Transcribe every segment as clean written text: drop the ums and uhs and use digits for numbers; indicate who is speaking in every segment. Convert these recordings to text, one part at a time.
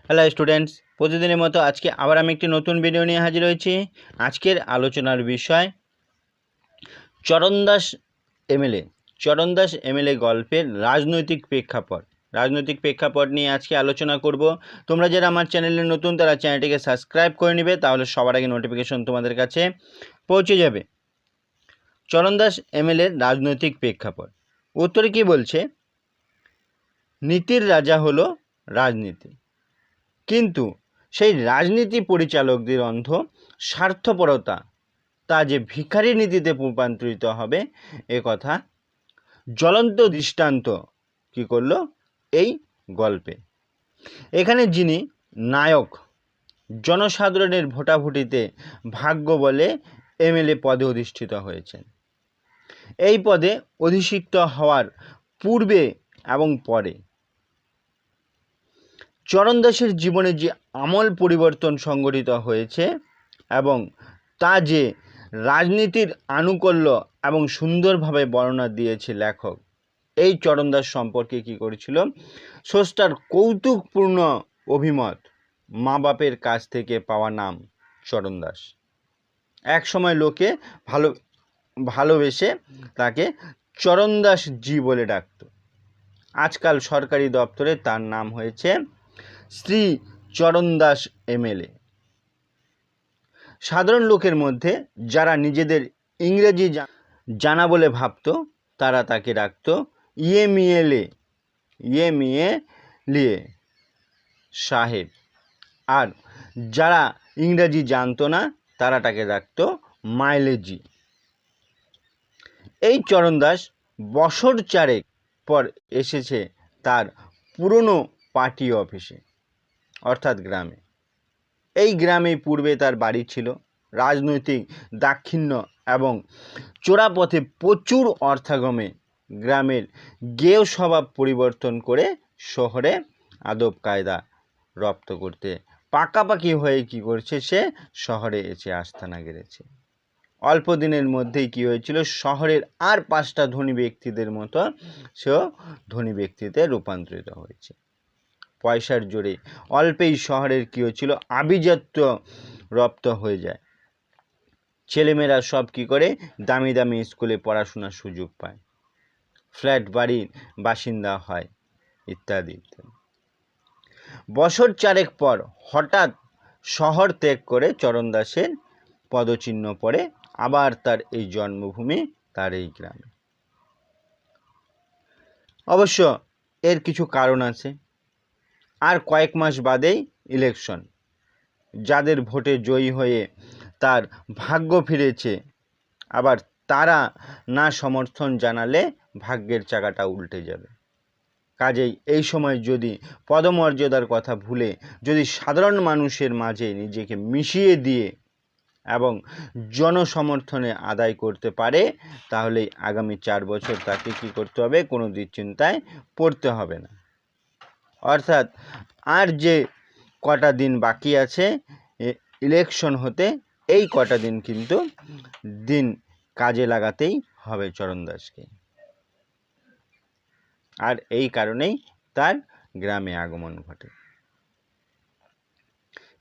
Speaker 1: Hello students, প্রতিদিনের মতো আজকে আবার আমি একটি নতুন ভিডিও নিয়ে হাজির হয়েছি। আজকের আলোচনার বিষয় চরণদাস এমএলএ। চরণদাস এমএলএ গল্পের রাজনৈতিক প্রেক্ষাপট নিয়ে আজকে আলোচনা করব। তোমরা যারা আমার চ্যানেলে নতুন তারা চ্যানেলটিকে সাবস্ক্রাইব করে নেবে, তাহলে সবার আগে নোটিফিকেশন তোমাদের কাছে পৌঁছে যাবে। চরণদাস এমএলএর রাজনৈতিক প্রেক্ষাপট। উত্তরে কি বলছে? নীতির রাজা হলো রাজনীতি, কিন্তু সেই রাজনীতি পরিচালকদের অন্ধ স্বার্থপরতা তা যে ভিখারি নীতিতে রূপান্তরিত হবে, এ কথা জ্বলন্ত দৃষ্টান্ত কি করলো এই গল্পে। এখানে যিনি নায়ক, জনসাধারণের ভোটাভুটিতে ভাগ্য বলে এমএলএ পদে অধিষ্ঠিত হয়েছেন। এই পদে অধিষ্ঠিত হওয়ার পূর্বে এবং পরে চরণদাসের জীবনে যে আমূল পরিবর্তন সংঘটিত হয়েছে এবং তা যে রাজনীতির আনুকূল্য এবং সুন্দরভাবে বর্ণনা দিয়েছে লেখক। এই চরণদাস সম্পর্কে কি করেছিল? স্রষ্টার কৌতুকপূর্ণ অভিমত, মা বাপের কাছ থেকে পাওয়া নাম চরণদাস। এক সময় লোকে ভালোবেসে তাকে চরণদাস জি বলে ডাকত। আজকাল সরকারি দপ্তরে তার নাম হয়েছে শ্রী চরণদাস এমএলএ। সাধারণ লোকের মধ্যে যারা নিজেদের ইংরেজি জানা বলে ভাবত, তারা তাকে ডাকত ইয়ে সাহেব, আর যারা ইংরেজি জানতো না তারা তাকে ডাকত মাইলেজি। এই চরণদাস বছর চারেক পর এসেছে তার পুরনো পার্টি অফিসে, অর্থাৎ গ্রামে। এই গ্রামে পূর্বে তার বাড়ি ছিল। রাজনৈতিক দাক্ষিণ্য এবং চোরাপথে প্রচুর অর্থাগমে গ্রামের গেয় স্বভাব পরিবর্তন করে শহরে আদব কায়দা রপ্ত করতে পাকাপাকি হয়ে কি করছে, সে শহরে এসে আস্থানা গেড়েছে। অল্প দিনের মধ্যেই কি হয়েছিল, শহরের আর 5টা ধনী ব্যক্তিদের মতো সেও ধনী ব্যক্তিতে রূপান্তরিত হয়েছে। পয়সার জোরে অল্পেই শহরের কি হয়েছিল, আভিজাত্য রপ্ত হয়ে যায়। ছেলেমেয়েরা সব কি করে, দামি দামি স্কুলে পড়াশোনার সুযোগ পায়, ফ্ল্যাট বাড়ির বাসিন্দা হয়, ইত্যাদি ইত্যাদি। বছর চারেক পর হঠাৎ শহর ত্যাগ করে চরণদাসের পদচিহ্ন পড়ে আবার তার এই জন্মভূমি, তার এই গ্রামে। অবশ্য এর কিছু কারণ আছে। আর কয়েক মাস বাদেই ইলেকশন। যাদের ভোটে জয়ী হয়ে তার ভাগ্য ফিরেছে, আবার তারা না সমর্থন জানালে ভাগ্যের চাকাটা উল্টে যাবে। কাজেই এই সময় যদি পদমর্যাদার কথা ভুলে যদি সাধারণ মানুষের মাঝে নিজেকে মিশিয়ে দিয়ে এবং জনসমর্থনে আদায় করতে পারে, তাহলেই আগামী 4 বছর তাকে কি করতে হবে, কোনো দুশ্চিন্তায় পড়তে হবে না। অর্থাৎ আর যে কটা দিন বাকি আছে ইলেকশন হতে, এই কটা দিন কিন্তু দিন কাজে লাগাতেই হবে চরণদাসকে। আর এই কারণেই তার গ্রামে আগমন ঘটে।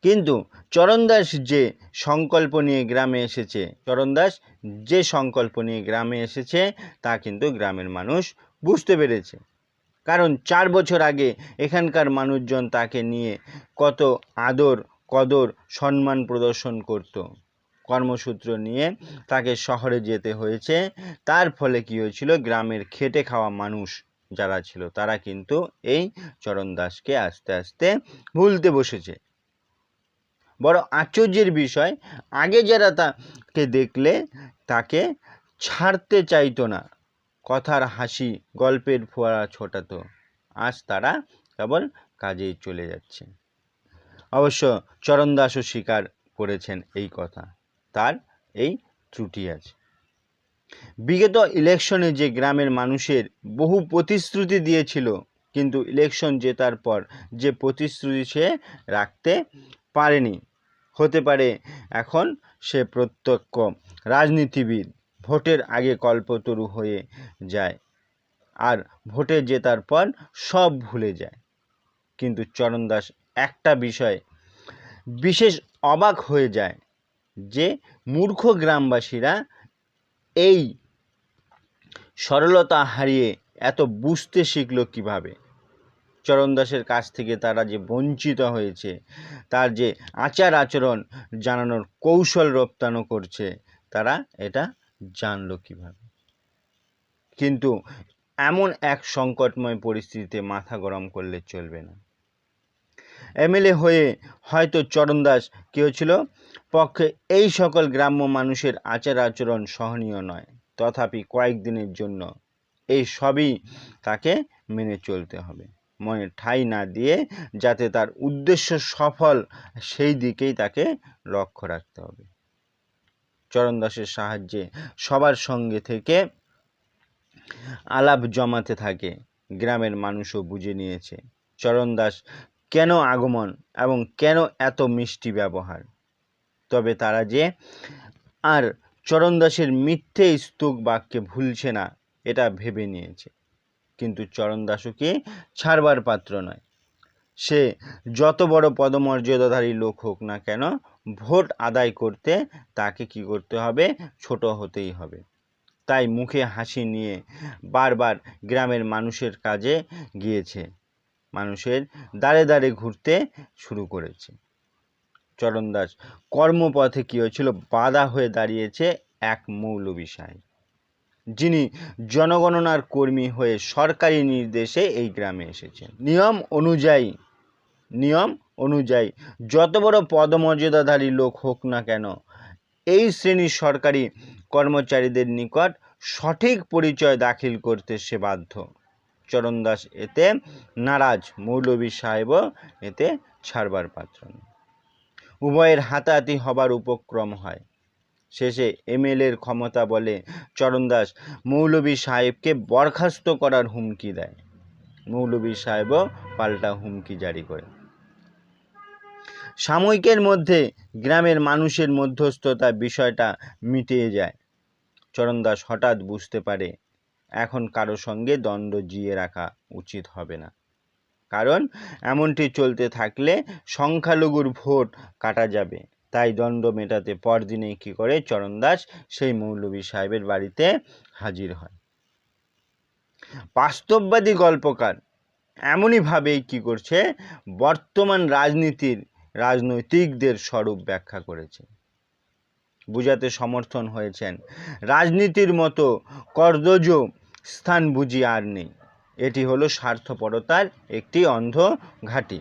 Speaker 1: কিন্তু চরণদাস যে সংকল্প নিয়ে গ্রামে এসেছে তা কিন্তু গ্রামের মানুষ বুঝতে পেরেছে। কারণ 4 বছর আগে এখানকার মানুষজন তাকে নিয়ে কত আদর কদর সম্মান প্রদর্শন করত। কর্মসূত্র নিয়ে তাকে শহরে যেতে হয়েছে। তার ফলে কি হয়েছিল, গ্রামের খেটে খাওয়া মানুষ যারা ছিল তারা কিন্তু এই চরণদাসকে আস্তে আস্তে ভুলতে বসেছে। বড় আশ্চর্যের বিষয়, আগে যারা তাকে দেখলে তাকে ছাড়তে চাইতো না, কথার হাসি গল্পের ফোয়ারা ছোটাতো, আজ তারা কেবল কাজেই চলে যাচ্ছে। অবশ্য চরণদাসও স্বীকার করেছেন এই কথা, তার এই ত্রুটি আছে। বিগত ইলেকশনে যে গ্রামের মানুষের বহু প্রতিশ্রুতি দিয়েছিল, কিন্তু ইলেকশন জেতার পর যে প্রতিশ্রুতি সে রাখতে পারেনি। হতে পারে এখন সে প্রত্যক্ষ রাজনীতিবিদ, ভোটের আগে কল্পতরু হয়ে যায় আর ভোটে জেতার পর সব ভুলে যায়। কিন্তু চরণদাস একটা বিষয় বিশেষ অবাক হয়ে যায় যে মূর্খ গ্রামবাসীরা এই সরলতা হারিয়ে এত বুঝতে শিখল কিভাবে। চরণদাসের কাছ থেকে তারা যে বঞ্চিত হয়েছে, তার যে আচার আচরণ জানানোর কৌশল রপ্তানো করছে, তারা এটা জানলো কিভাবে। কিন্তু এমন এক সংকটময় পরিস্থিতিতে মাথা গরম করলে চলবে না। এমএলএ হয়ে হয়তো চরণদাস কি হয়েছিল, পক্ষে এই সকল গ্রাম্য মানুষের আচার আচরণ সহনীয় নয়, তথাপি কয়েকদিনের জন্য এই সবই তাকে মেনে চলতে হবে, মনে ঠাঁই না দিয়ে যাতে তার উদ্দেশ্য সফল সেই দিকেই তাকে লক্ষ্য রাখতে হবে। চরণদাসের সাহায্যে সবার সঙ্গে থেকে আলাপ জমাতে থাকে। গ্রামের মানুষও বুঝে নিয়েছে চরণদাস কেন আগমন এবং কেন এত মিষ্টি ব্যবহার। তবে তারা যে আর চরণদাসের মিথ্যে স্তূপ বাক্যে ভুলছে না এটা ভেবে নিয়েছে। কিন্তু চরণদাসও কি ছাড়বার পাত্র নয়। সে যত বড় পদমর্যাদাধারী লোক হোক না কেন, ভোট আদায় করতে তাকে কি করতে হবে, ছোট হতেই হবে। তাই মুখে হাসি নিয়ে বারবার গ্রামের মানুষের কাজে গিয়েছে, মানুষের দাঁড়ে দাঁড়ে ঘুরতে শুরু করেছে। চরণদাস কর্মপথে কি হয়েছিল, বাধা হয়ে দাঁড়িয়েছে এক মৌলবী সাহেব, যিনি জনগণনার কর্মী হয়ে সরকারি নির্দেশে এই গ্রামে এসেছেন। নিয়ম অনুযায়ী যত বড় পদমর্যাদাধারী লোক হোক না কেন, এই শ্রেণীর সরকারি কর্মচারীদের নিকট সঠিক পরিচয় দাখিল করতে সে বাধ্য। চরণদাস এতে নারাজ, মৌলবী সাহেবও এতে ছাড়বার পাত্র নয়। উভয়ের হাতাহাতি হবার উপক্রম হয়। শেষে এমএলএর ক্ষমতা বলে চরণদাস মৌলবী সাহেবকে বরখাস্ত করার হুমকি দেয়। মৌলবী সাহেবও পাল্টা হুমকি জারি করে। সাময়িকের মধ্যে গ্রামের মানুষের মধ্যস্থতা বিষয়টা মিটিয়ে যায়। চরণদাস হঠাৎ বুঝতে পারে এখন কারো সঙ্গে দ্বন্দ্ব জিয়ে রাখা উচিত হবে না, কারণ এমনটি চলতে থাকলে সংখ্যালঘুর ভোট কাটা যাবে। তাই দ্বন্দ্ব মেটাতে পরদিনেই কি করে, চরণদাস সেই মৌলবী সাহেবের বাড়িতে হাজির হয়। বাস্তববাদী গল্পকার এমনইভাবেই কি করছে, বর্তমান রাজনৈতিকদের স্বরূপ ব্যাখ্যা করেছে, বুঝাতে সমর্থন হয়েছেন রাজনীতির মতো কর্দজ স্থান বুঝি আর নেই। এটি হলো স্বার্থপরতার একটি অন্ধ ঘাঁটি।